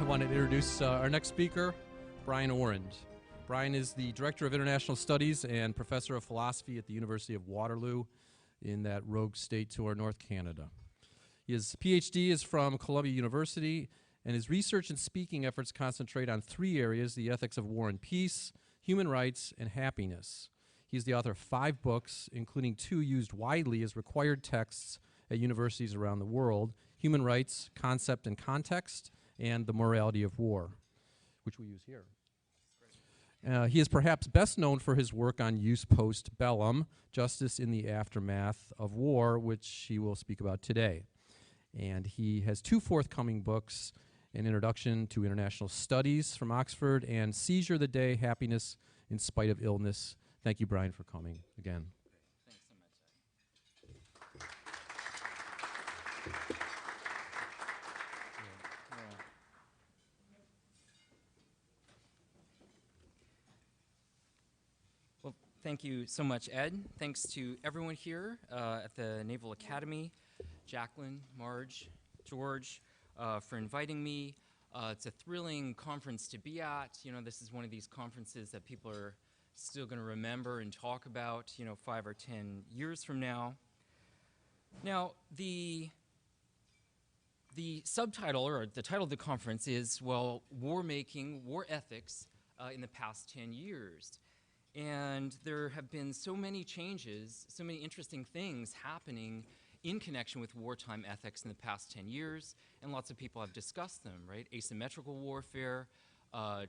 I wanted to introduce our next speaker, Brian Orend. Brian is the Director of International Studies and Professor of Philosophy at the University of Waterloo in that rogue state to our North Canada. His PhD is from Columbia University, and his research and speaking efforts concentrate on three areas: the ethics of war and peace, human rights, and happiness. He's the author of 5 books, including 2 used widely as required texts at universities around the world: Human Rights, Concept and Context, and The Morality of War, which we use here. He is perhaps best known for his work on Jus Post Bellum, Justice in the Aftermath of War, which he will speak about today. And he has 2 forthcoming books: An Introduction to International Studies from Oxford and Seizure the Day, Happiness in Spite of Illness. Thank you, Brian, for coming again. Thanks so much. Well, thank you so much, Ed. Thanks to everyone here at the Naval Academy, Jacqueline, Marge, George, for inviting me. It's a thrilling conference to be at. You know, this is one of these conferences that people are still going to remember and talk about, 5 or 10 years from now. Now, the subtitle, or the title of the conference is, well, War Making, War Ethics in the Past 10 Years. And there have been so many changes, so many interesting things happening in connection with wartime ethics in the past 10 years, and lots of people have discussed them, right? Asymmetrical warfare,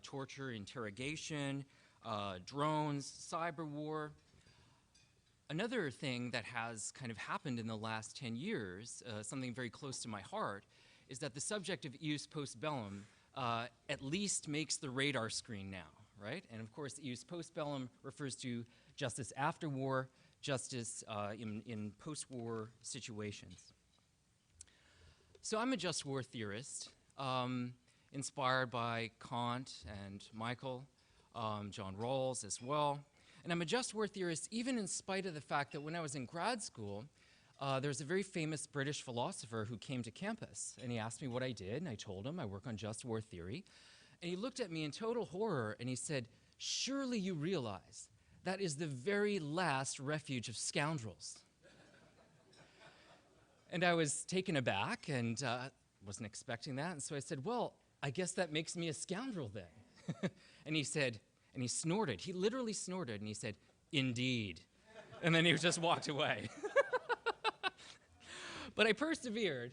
torture, interrogation, drones, cyber war. Another thing that has kind of happened in the last 10 years, something very close to my heart, is that the subject of Jus Post Bellum at least makes the radar screen now, right? And of course, Jus Post Bellum refers to justice after war, justice in post-war situations. So I'm a just war theorist, inspired by Kant and Michael, John Rawls as well. And I'm a just war theorist even in spite of the fact that when I was in grad school, there's a very famous British philosopher who came to campus, and he asked me what I did, and I told him I work on just war theory. And he looked at me in total horror, and he said, "Surely you realize that is the very last refuge of scoundrels." And I was taken aback and wasn't expecting that. And so I said, "Well, I guess that makes me a scoundrel then." And he said, and he snorted. He literally snorted, and he said, "Indeed." And then he just walked away. But I persevered.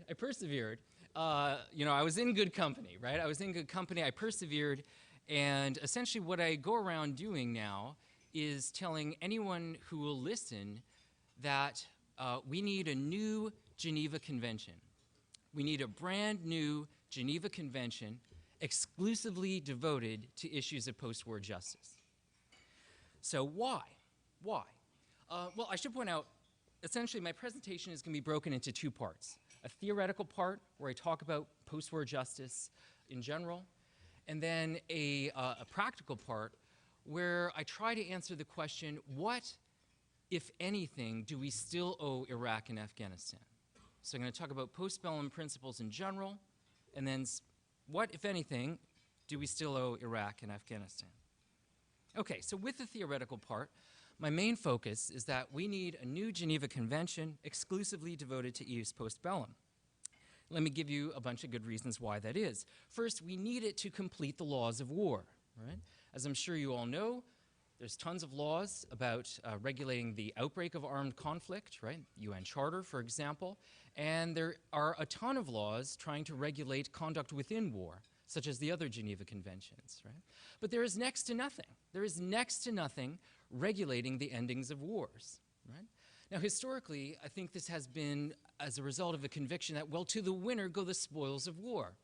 I was in good company, right? I was in good company. I persevered. And essentially what I go around doing now is telling anyone who will listen that we need a new Geneva Convention. We need a brand new Geneva Convention exclusively devoted to issues of post-war justice. So why? Why? Well, I should point out, essentially my presentation is going to be broken into 2 parts. A theoretical part where I talk about post-war justice in general, and then a practical part where I try to answer the question, what, if anything, do we still owe Iraq and Afghanistan? So I'm going to talk about post-bellum principles in general, and then what, if anything, do we still owe Iraq and Afghanistan? Okay, so with the theoretical part, my main focus is that we need a new Geneva Convention exclusively devoted to Jus Post Bellum. Let me give you a bunch of good reasons why that is. First, we need it to complete the laws of war, right? As I'm sure you all know, there's tons of laws about regulating the outbreak of armed conflict, right? UN Charter, for example. And there are a ton of laws trying to regulate conduct within war, such as the other Geneva Conventions, right? But there is next to nothing. There is next to nothing regulating the endings of wars, right? Now, historically, I think this has been as a result of a conviction that, well, to the winner go the spoils of war.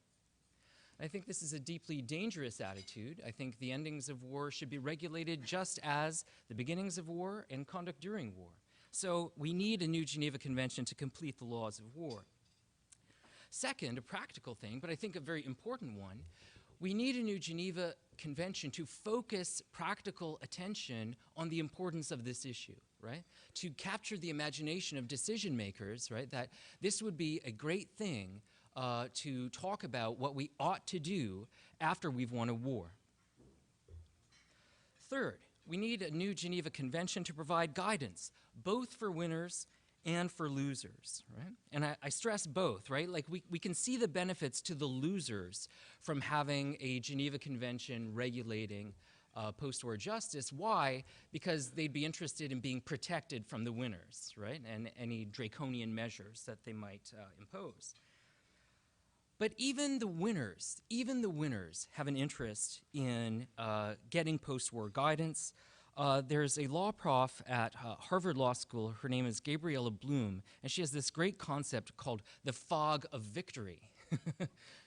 I think this is a deeply dangerous attitude. I think the endings of war should be regulated just as the beginnings of war and conduct during war. So we need a new Geneva Convention to complete the laws of war. Second, a practical thing, but I think a very important one, we need a new Geneva Convention to focus practical attention on the importance of this issue, right? To capture the imagination of decision makers, right? That this would be a great thing to talk about what we ought to do after we've won a war. Third, we need a new Geneva Convention to provide guidance, both for winners and for losers, right? And I stress both, right? Like we can see the benefits to the losers from having a Geneva Convention regulating post-war justice. Why? Because they'd be interested in being protected from the winners, right? And any draconian measures that they might impose. But even the winners have an interest in getting post-war guidance. There's a law prof at Harvard Law School. Her name is Gabriella Bloom, and she has this great concept called the fog of victory.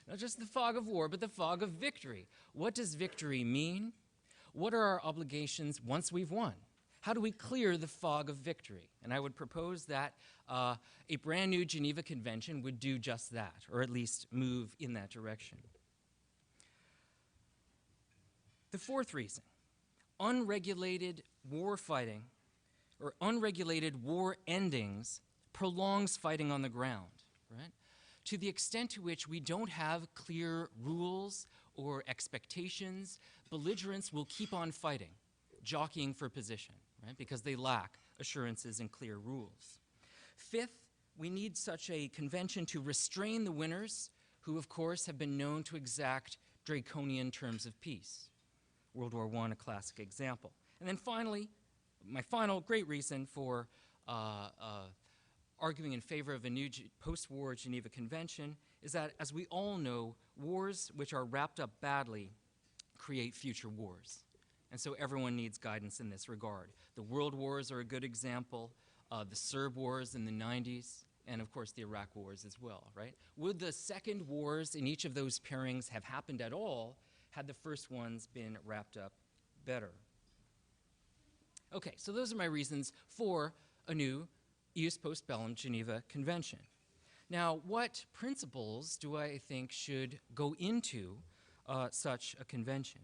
Not just the fog of war, but the fog of victory. What does victory mean? What are our obligations once we've won? How do we clear the fog of victory? And I would propose that a brand new Geneva Convention would do just that, or at least move in that direction. The fourth reason, unregulated war fighting or unregulated war endings prolongs fighting on the ground, right? To the extent to which we don't have clear rules or expectations, belligerents will keep on fighting, jockeying for position, right? Because they lack assurances and clear rules. Fifth, we need such a convention to restrain the winners, who of course have been known to exact draconian terms of peace. World War I, a classic example. And then finally, my final great reason for arguing in favor of a new post-war Geneva Convention is that, as we all know, wars which are wrapped up badly create future wars. And so everyone needs guidance in this regard. The World Wars are a good example, the Serb Wars in the 90s, and of course the Iraq Wars as well, right? Would the second wars in each of those pairings have happened at all had the first ones been wrapped up better? Okay, so those are my reasons for a new Eus Postbellum Geneva Convention. Now, what principles do I think should go into such a convention?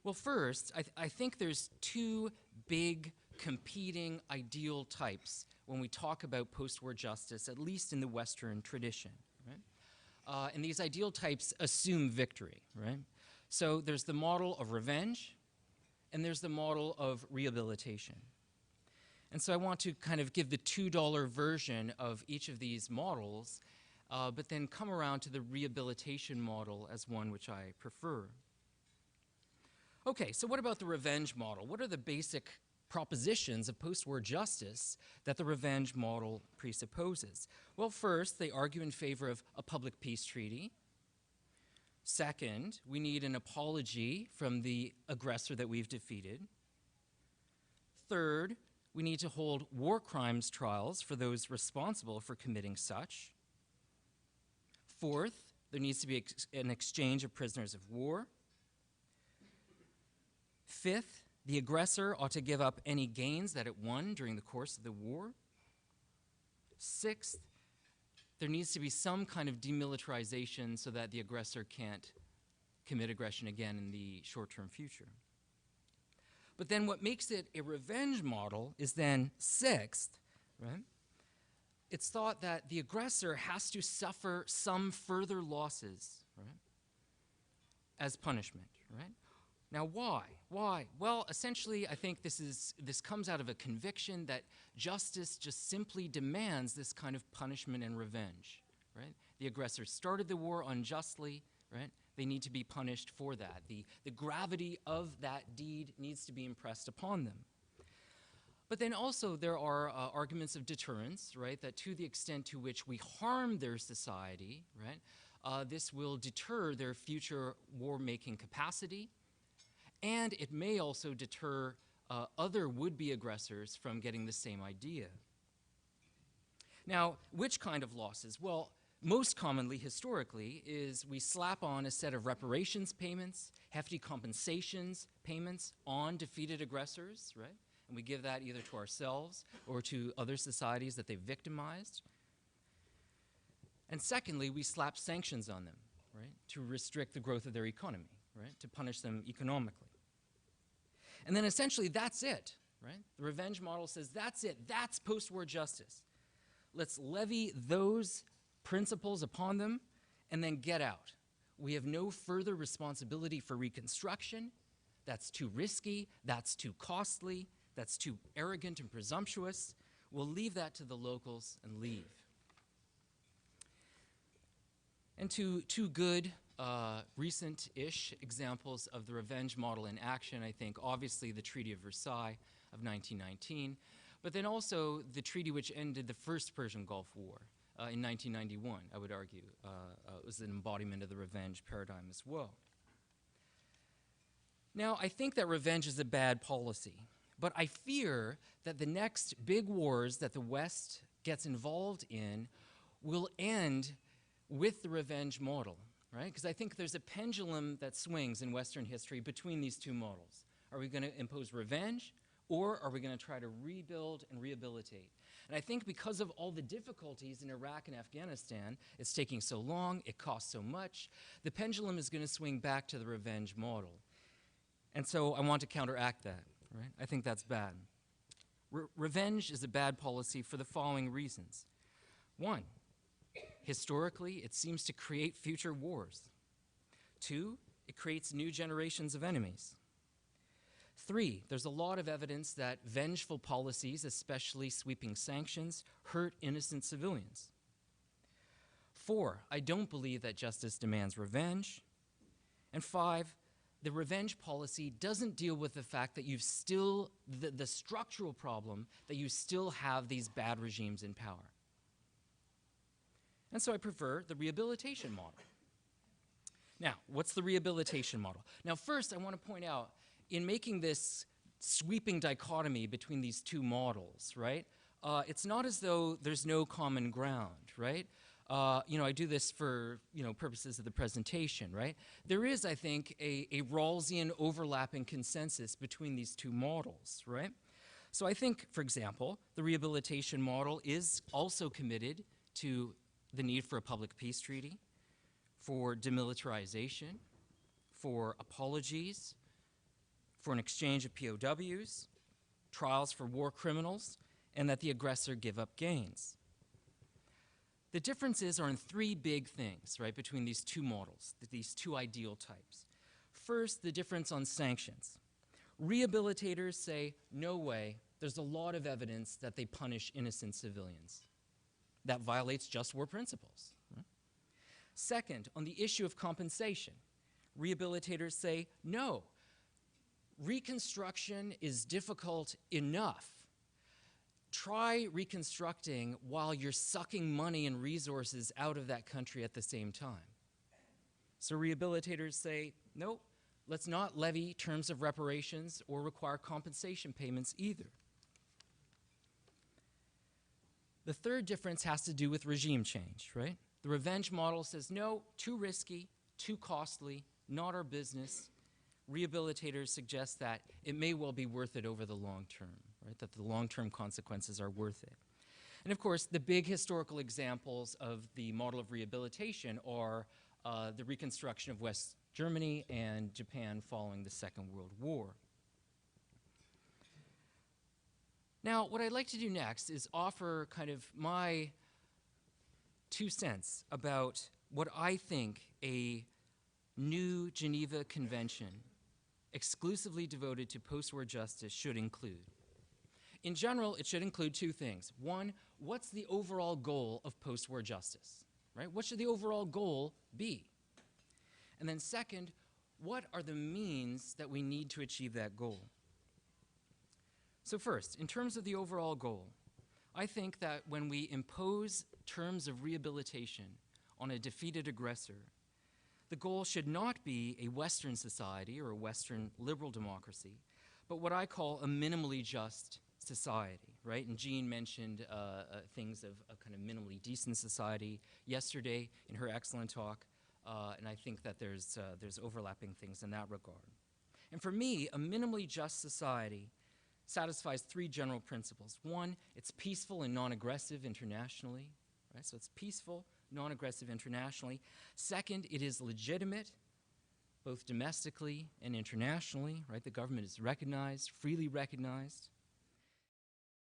Well, first, I think there's two big competing ideal types when we talk about post-war justice, at least in the Western tradition, right? And these ideal types assume victory, right? So there's the model of revenge, and there's the model of rehabilitation. And so I want to kind of give the $2 version of each of these models, but then come around to the rehabilitation model as one which I prefer. Okay, so what about the revenge model? What are the basic propositions of post-war justice that the revenge model presupposes? Well, first, they argue in favor of a public peace treaty. Second, we need an apology from the aggressor that we've defeated. Third, we need to hold war crimes trials for those responsible for committing such. Fourth, there needs to be an exchange of prisoners of war. Fifth, the aggressor ought to give up any gains that it won during the course of the war. Sixth, there needs to be some kind of demilitarization so that the aggressor can't commit aggression again in the short-term future. But then what makes it a revenge model is then sixth, right? It's thought that the aggressor has to suffer some further losses, right, as punishment, right? Now, why? Why? Well, essentially, I think this comes out of a conviction that justice just simply demands this kind of punishment and revenge, right? The aggressor started the war unjustly, right? They need to be punished for that. The gravity of that deed needs to be impressed upon them. But then also there are arguments of deterrence, right? That to the extent to which we harm their society, right? This will deter their future war-making capacity. And it may also deter other would-be aggressors from getting the same idea. Now, which kind of losses? Well, most commonly, historically, is we slap on a set of reparations payments, hefty compensations payments on defeated aggressors, right? And we give that either to ourselves or to other societies that they've victimized. And secondly, we slap sanctions on them, right? To restrict the growth of their economy, right? To punish them economically. And then essentially that's it, right? The revenge model says that's it, that's post-war justice. Let's levy those principles upon them, and then get out. We have no further responsibility for reconstruction. That's too risky, that's too costly, that's too arrogant and presumptuous. We'll leave that to the locals and leave. And two good recent-ish examples of the revenge model in action, I think, obviously the Treaty of Versailles of 1919, but then also the treaty which ended the first Persian Gulf War in 1991, I would argue, was an embodiment of the revenge paradigm as well. Now, I think that revenge is a bad policy, but I fear that the next big wars that the West gets involved in will end with the revenge model, right? Because I think there's a pendulum that swings in Western history between these two models. Are we going to impose revenge, or are we going to try to rebuild and rehabilitate? And I think because of all the difficulties in Iraq and Afghanistan, it's taking so long, it costs so much, the pendulum is going to swing back to the revenge model. And so I want to counteract that, right? I think that's bad. Revenge is a bad policy for the following reasons. One, historically, it seems to create future wars. Two, it creates new generations of enemies. Three, there's a lot of evidence that vengeful policies, especially sweeping sanctions, hurt innocent civilians. Four, I don't believe that justice demands revenge. And five, the revenge policy doesn't deal with the fact that you've still, the structural problem that you still have these bad regimes in power. And so I prefer the rehabilitation model. Now, what's the rehabilitation model? Now, first, I want to point out, in making this sweeping dichotomy between these two models, right, it's not as though there's no common ground, right? I do this for, purposes of the presentation, right? There is, I think, a Rawlsian overlapping consensus between these two models, right? So I think, for example, the rehabilitation model is also committed to the need for a public peace treaty, for demilitarization, for apologies, for an exchange of POWs, trials for war criminals, and that the aggressor give up gains. The differences are in three big things, right, between these two models, these two ideal types. First, the difference on sanctions. Rehabilitators say, no way, there's a lot of evidence that they punish innocent civilians. That violates just war principles. Right? Second, on the issue of compensation, rehabilitators say, no, reconstruction is difficult enough. Try reconstructing while you're sucking money and resources out of that country at the same time. So rehabilitators say, nope, let's not levy terms of reparations or require compensation payments either. The third difference has to do with regime change, right? The revenge model says, no, too risky, too costly, not our business. Rehabilitators suggest that it may well be worth it over the long term, right? That the long-term consequences are worth it. And of course, the big historical examples of the model of rehabilitation are the reconstruction of West Germany and Japan following the Second World War. Now, what I'd like to do next is offer kind of my 2 cents about what I think a new Geneva Convention exclusively devoted to post-war justice should include. In general, it should include 2 things. One, what's the overall goal of post-war justice, right? What should the overall goal be? And then second, what are the means that we need to achieve that goal? So first, in terms of the overall goal, I think that when we impose terms of rehabilitation on a defeated aggressor, the goal should not be a Western society or a Western liberal democracy, but what I call a minimally just society, right? And Jean mentioned things of a kind of minimally decent society yesterday in her excellent talk, and I think that there's overlapping things in that regard. And for me, a minimally just society satisfies 3 general principles. One, it's peaceful and non-aggressive internationally, right? So it's peaceful, non-aggressive internationally. Second, it is legitimate, both domestically and internationally, right? The government is recognized, freely recognized.